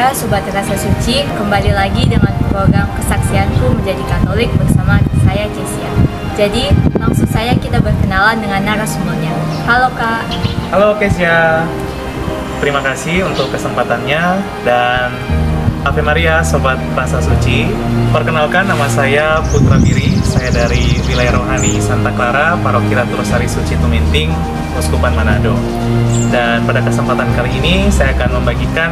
Ya, Sobat Rasa Suci, kembali lagi dengan program kesaksianku menjadi Katolik bersama saya Kesia. Jadi, langsung saja kita berkenalan dengan narasumbernya. Halo Kak. Halo Kesia, terima kasih untuk kesempatannya dan Ave Maria Sobat Rasa Suci. Perkenalkan, nama saya Putra Biri, saya dari wilayah rohani Santa Clara, Paroki Ratu Rosari Suci Tuminting, Uskupan Manado. Dan pada kesempatan kali ini saya akan membagikan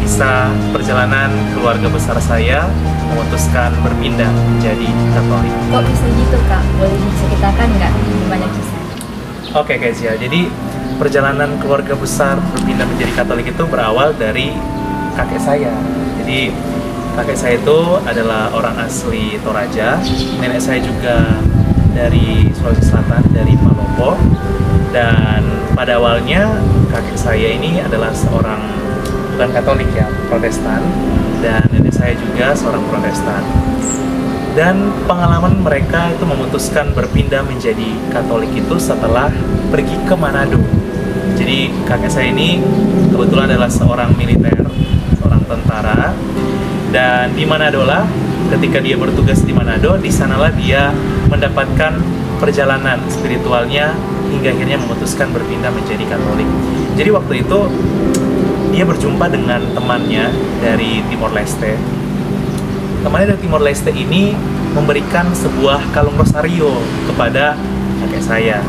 kisah perjalanan keluarga besar saya memutuskan berpindah menjadi Katolik. Kok bisa gitu Kak? Boleh diceritakan nggak gimana kisahnya? Oke Kesia, jadi perjalanan keluarga besar berpindah menjadi Katolik itu berawal dari kakek saya. Jadi kakek saya itu adalah orang asli Toraja, nenek saya juga dari Sulawesi Selatan, dari Palopo. Dan pada awalnya kakek saya ini adalah seorang bukan Katolik ya, Protestan, dan nenek saya juga seorang Protestan. Dan pengalaman mereka itu memutuskan berpindah menjadi Katolik itu setelah pergi ke Manado. Jadi kakek saya ini kebetulan adalah seorang militer, seorang tentara, dan di Manado lah, ketika dia bertugas di Manado, di sanalah dia mendapatkan perjalanan spiritualnya hingga akhirnya memutuskan berpindah menjadi Katolik. Jadi waktu itu dia berjumpa dengan temannya dari Timor Leste. Temannya dari Timor Leste ini memberikan sebuah kalung rosario kepada kakek saya.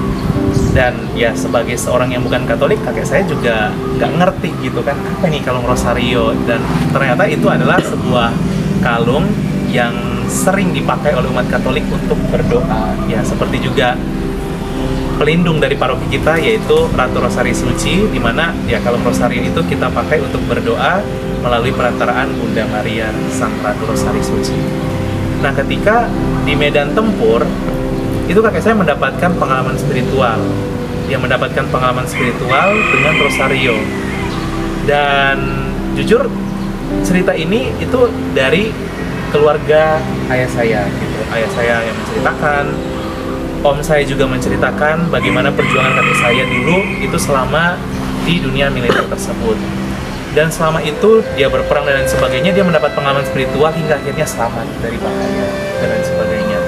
Dan ya sebagai seorang yang bukan Katolik, kakek saya juga nggak ngerti gitu kan, apa ini kalung rosario. Dan ternyata itu adalah sebuah kalung yang sering dipakai oleh umat Katolik untuk berdoa. Ya seperti juga pelindung dari paroki kita, yaitu Ratu Rosari Suci, di mana ya kalung rosario itu kita pakai untuk berdoa melalui perantaraan Bunda Maria Sang Ratu Rosari Suci. Nah ketika di medan tempur itu kakek saya mendapatkan pengalaman spiritual. Dia mendapatkan pengalaman spiritual dengan rosario. Dan jujur cerita ini itu dari keluarga ayah saya gitu. Ayah saya yang menceritakan, om saya juga menceritakan bagaimana perjuangan kakek saya dulu itu selama di dunia militer tersebut. Dan selama itu dia berperang dan lain sebagainya, dia mendapat pengalaman spiritual hingga akhirnya selamat dari bahaya dan lain sebagainya.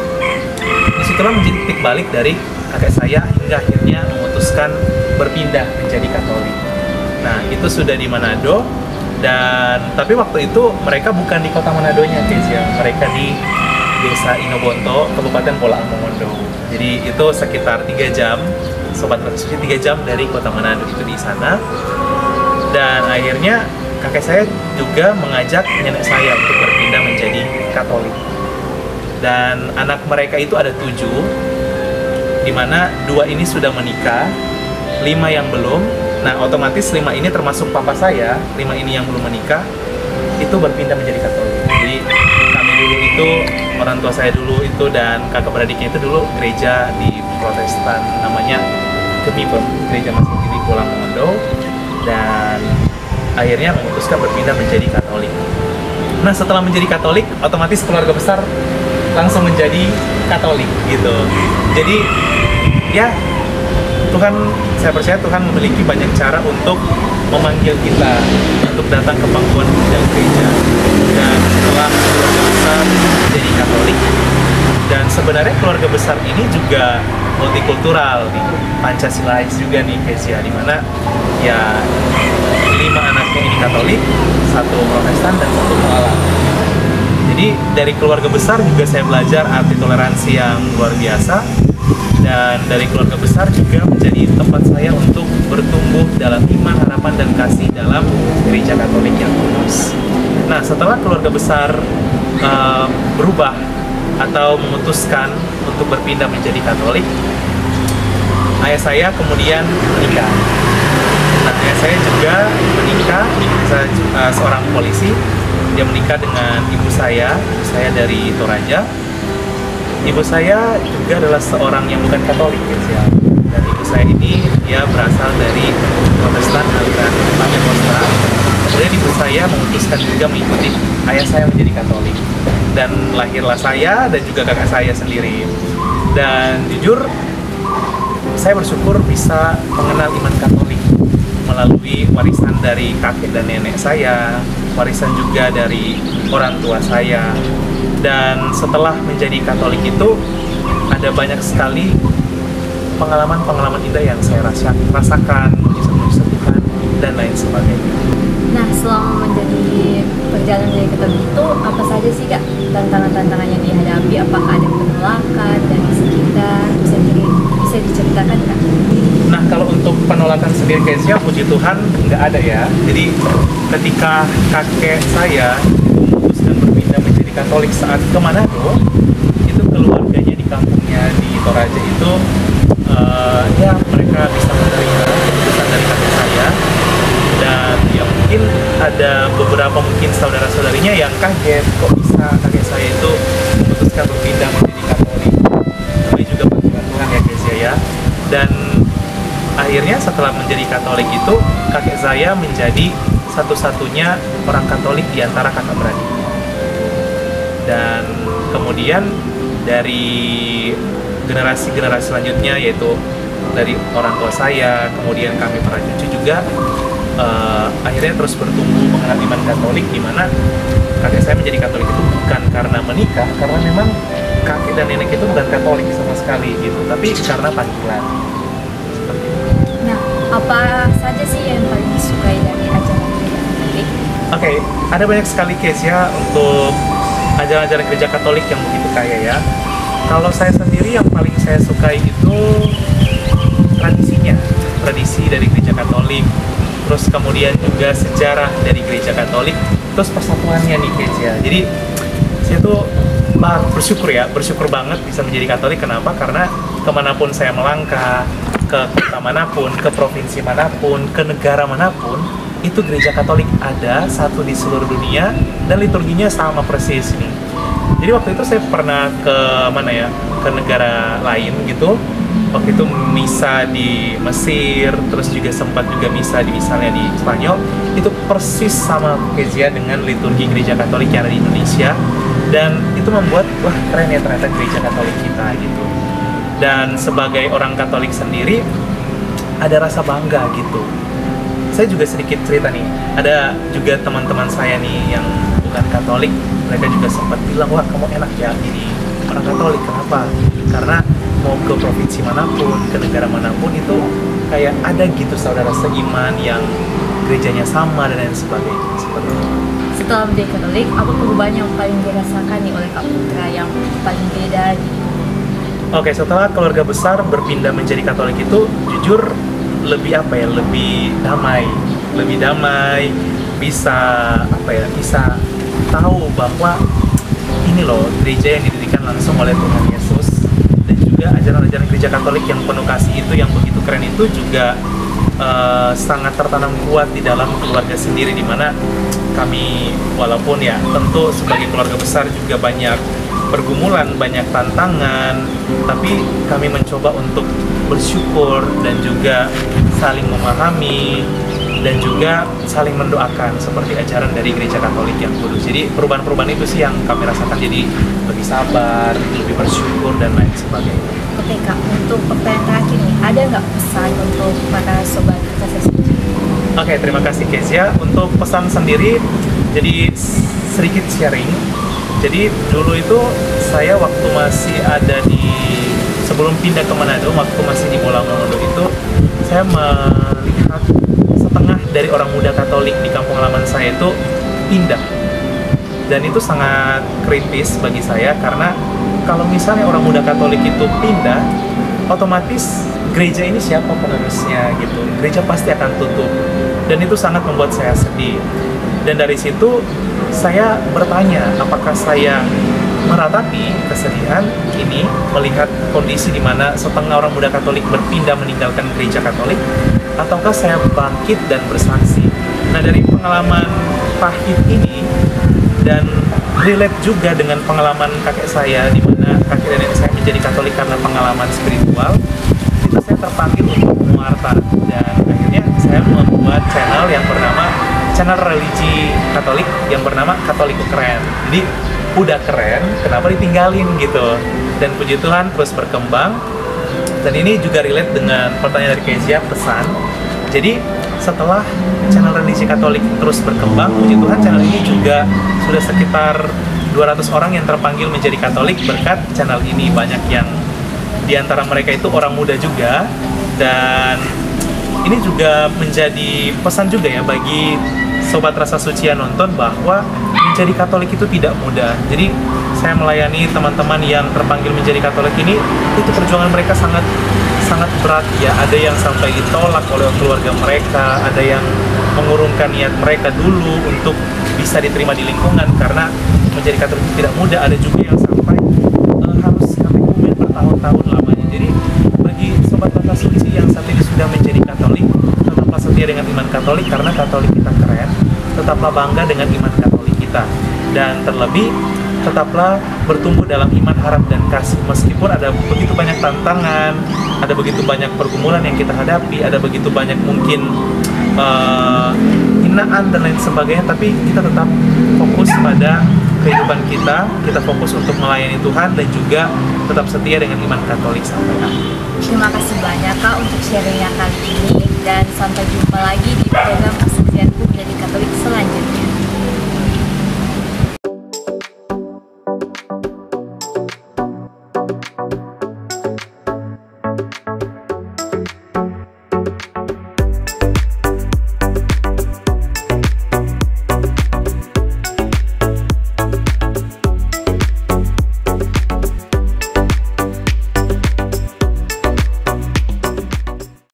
Disitulah menjadi titik balik dari kakek saya hingga akhirnya memutuskan berpindah menjadi Katolik. Nah itu sudah di Manado, dan tapi waktu itu mereka bukan di kota Manadonya guys ya, mereka di Desa Inobonto, Kabupaten Bolaang Mongondo. Jadi itu sekitar 3 jam, Sobat Rasa Suci, 3 jam dari kota Manado itu di sana. Dan akhirnya kakek saya juga mengajak nenek saya untuk berpindah menjadi Katolik. Dan anak mereka itu ada 7, di mana 2 ini sudah menikah, 5 yang belum. Nah otomatis 5 ini termasuk papa saya, 5 ini yang belum menikah, itu berpindah menjadi Katolik. Jadi kami dulu itu, orang tua saya dulu itu dan kakak beradiknya itu dulu gereja di Protestan, namanya Kepipem, gereja Masjid di Bolaang Mongondo, dan akhirnya memutuskan berpindah menjadi Katolik. Nah setelah menjadi Katolik, otomatis keluarga besar langsung menjadi Katolik gitu. Jadi ya Tuhan, saya percaya Tuhan memiliki banyak cara untuk memanggil kita untuk datang ke pangkuan bidang gereja. Dan setelah keluarga besar menjadi Katolik, dan sebenarnya keluarga besar ini juga multikultural nih, Pancasilais juga nih guys ya, dimana ya 5 anaknya ini Katolik, 1 Protestan dan 1 mualaf. Jadi dari keluarga besar juga saya belajar arti toleransi yang luar biasa, dan dari keluarga besar juga menjadi tempat saya untuk bertumbuh dalam iman, harapan, dan kasih dalam gereja Katolik yang kudus. Nah setelah keluarga besar berubah atau memutuskan untuk berpindah menjadi Katolik, ayah saya kemudian menikah. Nah ayah saya juga menikah, seorang polisi. Dia menikah dengan ibu saya dari Toraja. Ibu saya juga adalah seorang yang bukan Katolik ya. Dan ibu saya ini dia berasal dari Protestan aliran Pentakosta. Kemudian ibu saya memutuskan juga mengikuti ayah saya menjadi Katolik. Dan lahirlah saya dan juga kakak saya sendiri. Dan jujur saya bersyukur bisa mengenal iman Katolik melalui warisan dari kakek dan nenek saya, warisan juga dari orang tua saya. Dan setelah menjadi Katolik itu ada banyak sekali pengalaman-pengalaman indah yang saya rasakan, mujizat Tuhan dan lain sebagainya. Nah, selama menjadi perjalanan dari Katolik itu, apa saja sih Kak tantangan-tantangan yang dihadapi? Apakah ada penolakan dari sekitar? Bisa diceritakan Kak? Nah, kalau untuk penolakan sendiri kayaknya puji Tuhan nggak ada ya. Jadi ketika kakek saya memutuskan berpindah menjadi Katolik saat ke Manado, itu keluarganya di kampungnya di Toraja itu ya mereka bisa menerima keputusan dari kakek saya. Dan ya mungkin ada beberapa saudara-saudarinya yang kaget kok bisa kakek saya itu memutuskan berpindah menjadi Katolik. Tapi juga panggilan Tuhan ya guys ya. Dan akhirnya setelah menjadi Katolik itu kakek saya menjadi satu-satunya orang Katolik di antara kakak beradik. Dan kemudian dari generasi-generasi selanjutnya, yaitu dari orang tua saya, kemudian kami para cucu juga akhirnya terus bertumbuh mengenal iman Katolik, di mana kakek saya menjadi Katolik itu bukan karena menikah, karena memang kakek dan nenek itu bukan Katolik sama sekali gitu, tapi karena panggilan. Nah, apa saja sih yang paling disukai dari ajaran gereja Katolik? Oke, ada banyak sekali case ya untuk ajaran-ajaran gereja Katolik yang begitu kaya ya. Kalau saya sendiri yang paling saya sukai itu tradisinya, tradisi dari gereja Katolik, terus kemudian juga sejarah dari gereja Katolik, terus persatuannya nih guys ya. Jadi saya tuh bersyukur banget bisa menjadi Katolik. Kenapa? Karena kemanapun saya melangkah, ke kota manapun, ke provinsi manapun, ke negara manapun, itu gereja Katolik ada satu di seluruh dunia dan liturginya sama persis nih. Jadi waktu itu saya pernah ke ke negara lain gitu. Waktu itu misa di Mesir, terus juga sempat juga misa misalnya di Spanyol. Itu persis sama Kezia dengan liturgi gereja Katolik yang ada di Indonesia. Dan itu membuat, wah keren ya ternyata gereja Katolik kita gitu. Dan sebagai orang Katolik sendiri, ada rasa bangga gitu. Saya juga sedikit cerita nih, ada juga teman-teman saya nih yang bukan Katolik, mereka juga sempat bilang, wah kamu enak ya jadi orang Katolik. Kenapa? Karena mau ke provinsi manapun, ke negara manapun itu kayak ada gitu saudara seiman yang gerejanya sama dan lain sebagainya. Seperti itu. Setelah menjadi Katolik, apa perubahan yang paling dirasakan nih oleh Kak Putra yang paling beda gitu? Oke, setelah keluarga besar berpindah menjadi Katolik itu, jujur lebih damai, bisa tahu bahwa ini loh gereja yang didirikan langsung oleh Tuhan Yesus, dan juga ajaran-ajaran gereja Katolik yang penuh kasih itu yang begitu keren itu juga sangat tertanam kuat di dalam keluarga sendiri, di mana kami walaupun ya tentu sebagai keluarga besar juga banyak pergumulan, banyak tantangan, tapi kami mencoba untuk bersyukur dan juga saling memahami dan juga saling mendoakan seperti ajaran dari gereja Katolik yang kudus. Jadi perubahan-perubahan itu sih yang kami rasakan, jadi lebih sabar, lebih bersyukur dan lain sebagainya. Oke Kak, untuk pertanyaan terakhir nih, ada nggak pesan untuk para sobat Kasih Suci? Oke, terima kasih Kezia. Untuk pesan sendiri, jadi sedikit sharing. Jadi dulu itu saya waktu masih ada sebelum pindah ke Manado, waktu masih di Bola Mondo itu, saya melihat setengah dari orang muda Katolik di kampung halaman saya itu pindah. Dan itu sangat kritis bagi saya, karena kalau misalnya orang muda Katolik itu pindah, otomatis gereja ini siapa penerusnya gitu. Gereja pasti akan tutup. Dan itu sangat membuat saya sedih. Dan dari situ saya bertanya, apakah saya meratapi kesedihan ini melihat kondisi di mana setengah orang muda Katolik berpindah meninggalkan gereja Katolik, ataukah saya bangkit dan bersaksi. Nah, dari pengalaman pahit ini dan relate juga dengan pengalaman kakek saya, di mana kakek dan nenek saya menjadi Katolik karena pengalaman spiritual, itu saya terpanggil untuk mewarta, dan akhirnya saya membuat channel religi Katolik yang bernama Katoliku Keren. Jadi udah keren, kenapa ditinggalin gitu. Dan puji Tuhan terus berkembang. Dan ini juga relate dengan pertanyaan dari Kezia, pesan. Jadi setelah channel religi Katolik terus berkembang, puji Tuhan channel ini juga sudah sekitar 200 orang yang terpanggil menjadi Katolik berkat channel ini. Banyak yang diantara mereka itu orang muda juga, dan ini juga menjadi pesan juga ya bagi Sobat Rasa Suci yang nonton, bahwa menjadi Katolik itu tidak mudah. Jadi saya melayani teman-teman yang terpanggil menjadi Katolik ini, itu perjuangan mereka sangat berat ya. Ada yang sampai ditolak oleh keluarga mereka, ada yang mengurungkan niat mereka dulu untuk bisa diterima di lingkungan, karena menjadi Katolik itu tidak mudah. Ada juga yang sampai harus katekumen bertahun-tahun lamanya. Jadi bagi Sobat Rasa Suci yang saat ini sudah menjadi Katolik, tetaplah setia dengan iman Katolik, karena Katolik kita keren. Tetaplah bangga dengan iman Katolik kita, dan terlebih tetaplah bertumbuh dalam iman, harap, dan kasih. Meskipun ada begitu banyak tantangan, ada begitu banyak pergumulan yang kita hadapi, ada begitu banyak mungkin hinaan dan lain sebagainya, tapi kita tetap fokus pada kehidupan kita fokus untuk melayani Tuhan, dan juga tetap setia dengan iman Katolik sampai akhir. Terima kasih banyak Kak untuk sharingnya kali ini, dan sampai jumpa lagi di program Kesaksianku Menjadi Katolik selanjutnya.